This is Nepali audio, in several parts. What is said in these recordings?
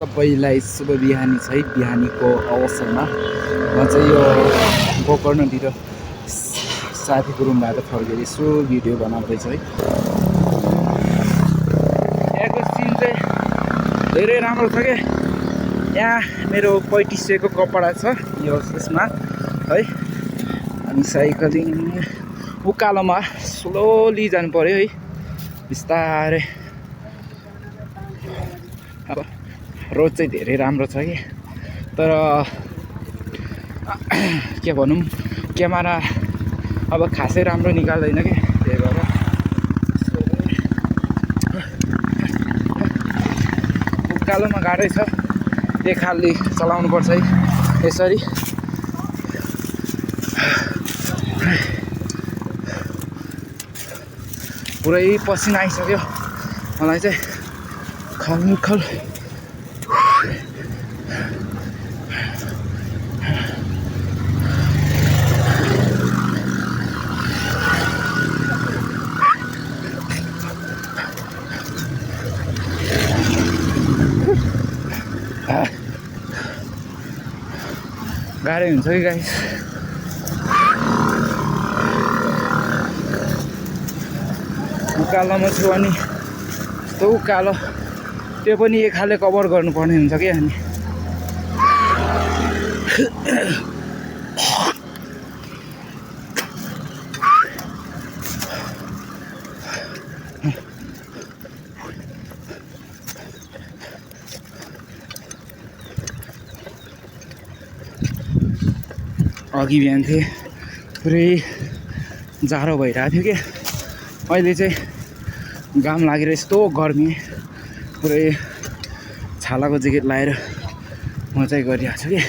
सबैलाई शुभ बिहानी छ है। बिहानीको अवसरमा म चाहिँ यो गोकर्णतिर साथीको रुमबाट फर्केर यसो भिडियो बनाउँदैछु है। यहाँको सिन चाहिँ धेरै राम्रो छ क्या। यहाँ मेरो पैँटिसेको कपडा छ यो यसमा है। अनि साइकलिङ उकालोमा स्लोली जानु पर्यो है, बिस्तारै। अब रोड चाहिँ धेरै राम्रो छ कि, तर के भनौँ, क्यामेरा अब खासै राम्रो निकाल्दैन कि, त्यही भएर उकालोमा गाह्रै छ। देखाली चलाउनु पर्छ है यसरी। पुरै पसिना आइसक्यो मलाई चाहिँ खलखल। गाह्रै हुन्छ कि गाइस। उकालोमा छु अनि यस्तो उकालो, त्यो पनि एक खाले कभर गर्नुपर्ने हुन्छ क्या। अनि अघि बिहान थिएँ पुरै जाडो भइरहेको थियो कि, अहिले चाहिँ घाम लागेर यस्तो गर्मी, पुरै छालाको ज्याकेट लगाएर म चाहिँ गरिरहेको छु कि।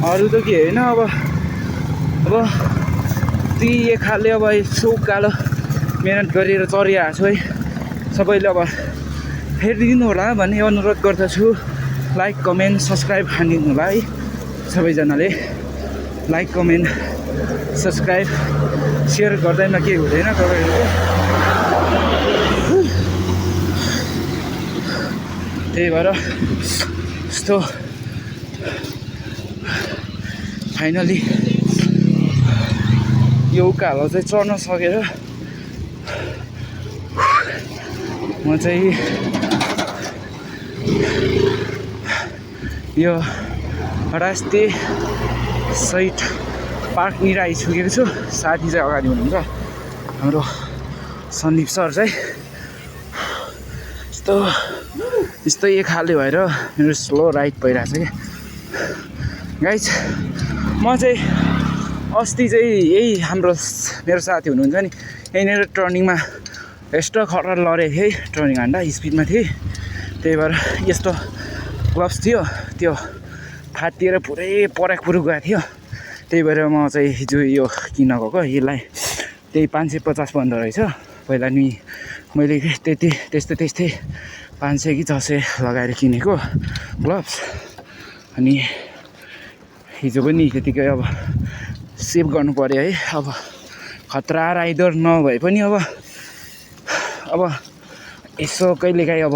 अरू त के होइन, अब ती एक खालले अब यसो उकालो मेहनत गरेर चढिरहेको छु है। सबैले अब हेरिदिनु होला भन्ने अनुरोध गर्दछु। लाइक कमेन्ट सब्सक्राइब हानिदिनु होला है सबैजनाले। लाइक कमेन्ट सब्सक्राइब सेयर गर्दैमा केही हुँदैन तपाईँहरूको। त्यही भएर यस्तो फाइनली यो उकालो चाहिँ चढ्न सकेर म चाहिँ यो राष्ट्रिय शहीद पार्कनिर आइसकेको छु। साथी चाहिँ अगाडि हुनुहुन्छ, हाम्रो सन्दीप सर चाहिँ। यस्तो एक खाले भएर मेरो स्लो राइड भइरहेको छ क्या गाइज। म चाहिँ अस्ति चाहिँ यही हाम्रो मेरो साथी हुनुहुन्छ नि, यहीँनिर टर्निङमा यस्तो खटर लडेको थिएँ है। टर्निङ हान्दा स्पिडमा थिएँ, त्यही भएर यस्तो ग्लोभ्स थियो त्यो फाटिएर पुरै पराकपुरुक गएको थियो। त्यही भएर म चाहिँ हिजो यो किन्न गएको। यसलाई त्यही 550 भन्दो रहेछ। पहिला नि मैले त्यस्तै 500 कि 600 लगाएर किनेको ग्लोभ्स। अनि हिजो पनि त्यतिकै अब सेभ गर्नु पऱ्यो है। अब खतरा राइडर नभए पनि अब यसो कहिलेकाहीँ अब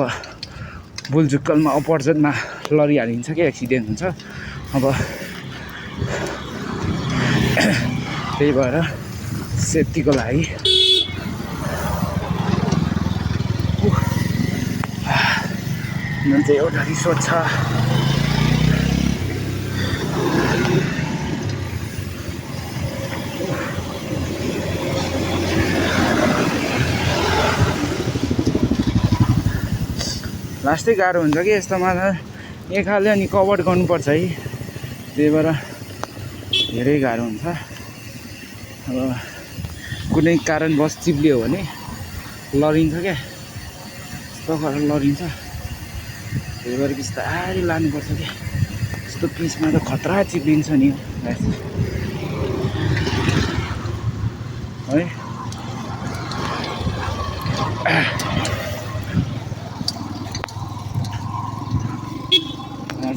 बुलझुक्कलमा अपर्चनमा लडिहालिन्छ कि, एक्सिडेन्ट हुन्छ। अब त्यही भएर सेफ्टीको लागि चाहिँ एउटा रिसोर्ट छ। लास्टै गाह्रो हुन्छ कि यस्तोमा त एक खाले अनि कभर गर्नुपर्छ है। त्यही भएर धेरै गाह्रो हुन्छ। अब कुनै कारणवश चिप्लियो भने लडिन्छ क्या, यस्तो गरेर लडिन्छ। त्यही भएर बिस्तारै लानुपर्छ क्या। यस्तो पिचमा त खतरा चिप्लिन्छ नि है।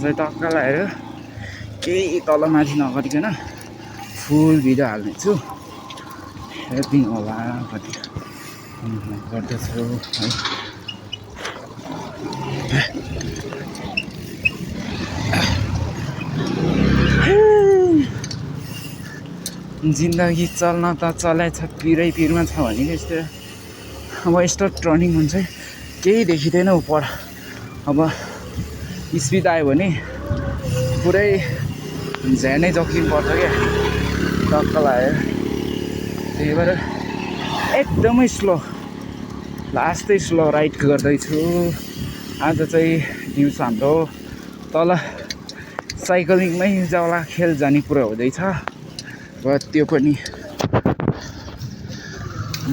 चाहिँ टक्क लगाएर केही तलमाथि नगरिकन फुल भिडियो हाल्नेछु। हेरिदिनु होला कति गर्दछु है। जिन्दगी चल्न त चलाएछ, पिरै पिरमा छ भने यस्तो। अब यस्तो टर्निङ हुन्छ केही देखिँदैन उपर। अब स्पिड आयो भने पुरै झ्यानै जोखिम पर्छ क्या टक्क लाग्यो। त्यही भएर एकदमै स्लो, लास्टै स्लो राइड गर्दैछु। आज चाहिँ दिउँसो हाम्रो तल साइक्लिङमै जाउँला खेल जाने कुरा हुँदैछ। र त्यो पनि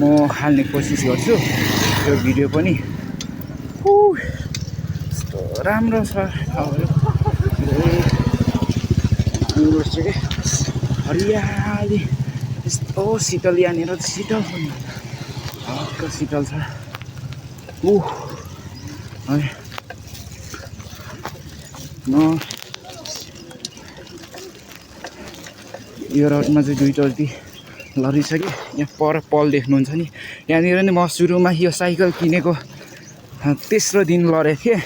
म हाल्ने कोसिस गर्छु। त्यो भिडियो पनि यस्तो राम्रो छ ठाउँहरू, हरियाली, यस्तो शीतल। यहाँनिर शीतल पनि हल्का शीतल छ। है म यो रोडमा चाहिँ दुईवटा जति लडिसकेँ। यहाँ पर पल देख्नुहुन्छ नि, यहाँनिर नि म सुरुमा यो साइकल किनेको तेस्रो दिन लडेको थिएँ।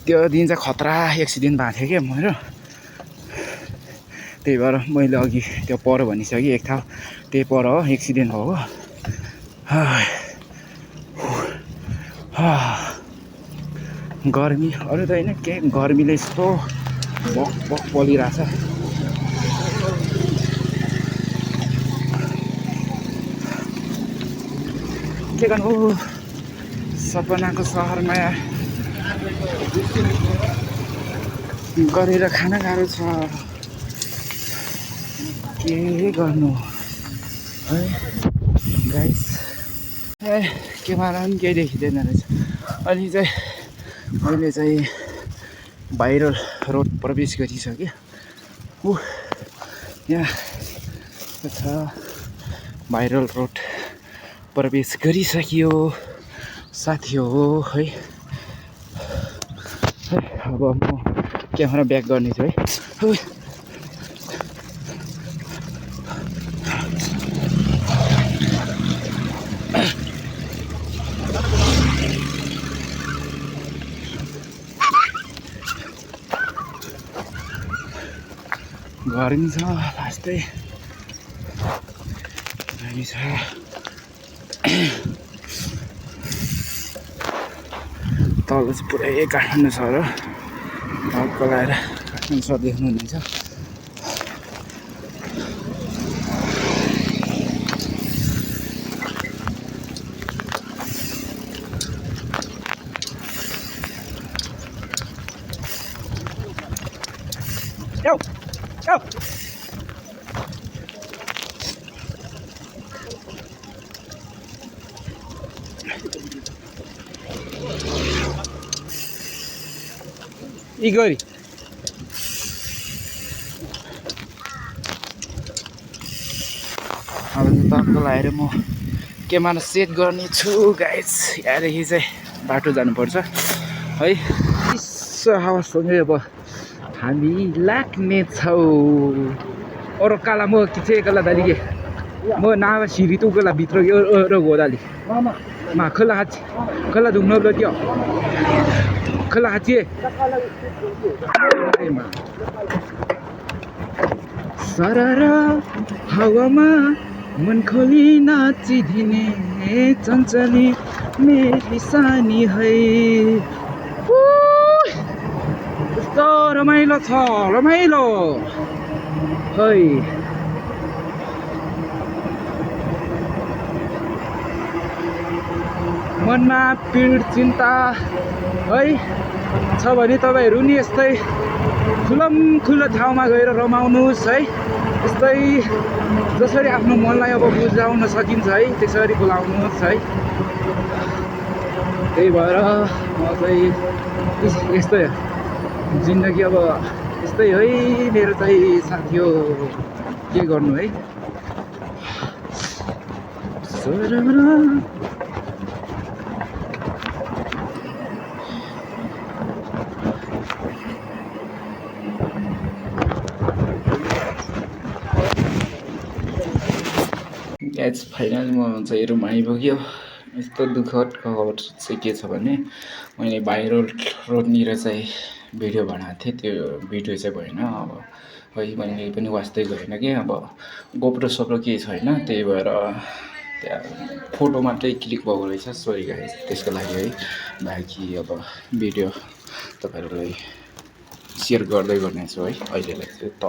त्यो दिन चाहिँ खतरा एक्सिडेन्ट भएको थियो क्या मेरो। त्यही भएर मैले अघि त्यो पर भनिसकेँ, एक ठाउँ त्यही पर हो एक्सिडेन्ट भएको। गर्मी अरू त होइन, के गर्मीले यस्तो बक बक पोलिरहेछ। के गर्नु सपनाको सहरमा गरेर खान गाह्रो छ। के गर्नु है गाइस। के मारा पनि केही देखिँदैन रहेछ। अनि चाहिँ मैले चाहिँ भाइरल रोड प्रवेश गरिसकेँ। यहाँ छ भाइरल रोड प्रवेश गरिसकियो साथी हो है। अब म क्यामेरा ब्याक गर्नेछु है। गर्मी छ लास्टै गर्मी छ। तल चाहिँ पुरै काठमाडौँ सहर हो। टक्क लगाएर काठमाडौँ सहर देख्नुहुनेछ। गरी अब टक्क लगाएर म क्यामेरा सेट गर्ने छु गाइस। यहाँदेखि चाहिँ बाटो जानुपर्छ है। चिसो हावासँगै अब हामी लाग्नेछौँ। अरू काला म किथे कला दालिगे म नावा सिरी तू कला भित्र यो गोदाली मा खोला हाची खोला दुख्न त्यो खोला हाची सररा हावामा मन खोली नाचिदिने चञ्चली मेरी सानी है। कस्तो रमाइलो छ, रमाइलो है। मनमा पीड चिन्ता है छ भने तपाईँहरू नि यस्तै खुल्ला ठाउँमा गएर रमाउनुहोस् है। यस्तै जसरी आफ्नो मनलाई अब बुझाउन सकिन्छ है त्यसरी बोलाउनुहोस् है। त्यही भएर म चाहिँ यस्तै जिन्दगी अब यस्तै है मेरो चाहिँ साथी हो। के गर्नु है। ग्यास फाइनल म चाहिँ रुम आइपुग्यो। यस्तो दुःखद खबर चाहिँ के छ भने मैले बाहिर रोडनिर चाहिँ भिडियो बनाएको थिएँ, त्यो भिडियो चाहिँ भएन। अब खै मैले पनि वास्तै गरेन कि अब गोप्रो सोप्रो केही छैन, त्यही भएर त्यहाँ फोटो मात्रै क्लिक भएको रहेछ। सरी गाइस त्यसको लागि है। बाँकी अब भिडियो तपाईँहरूलाई सेयर गर्दै गर्नेछु है अहिलेलाई चाहिँ। त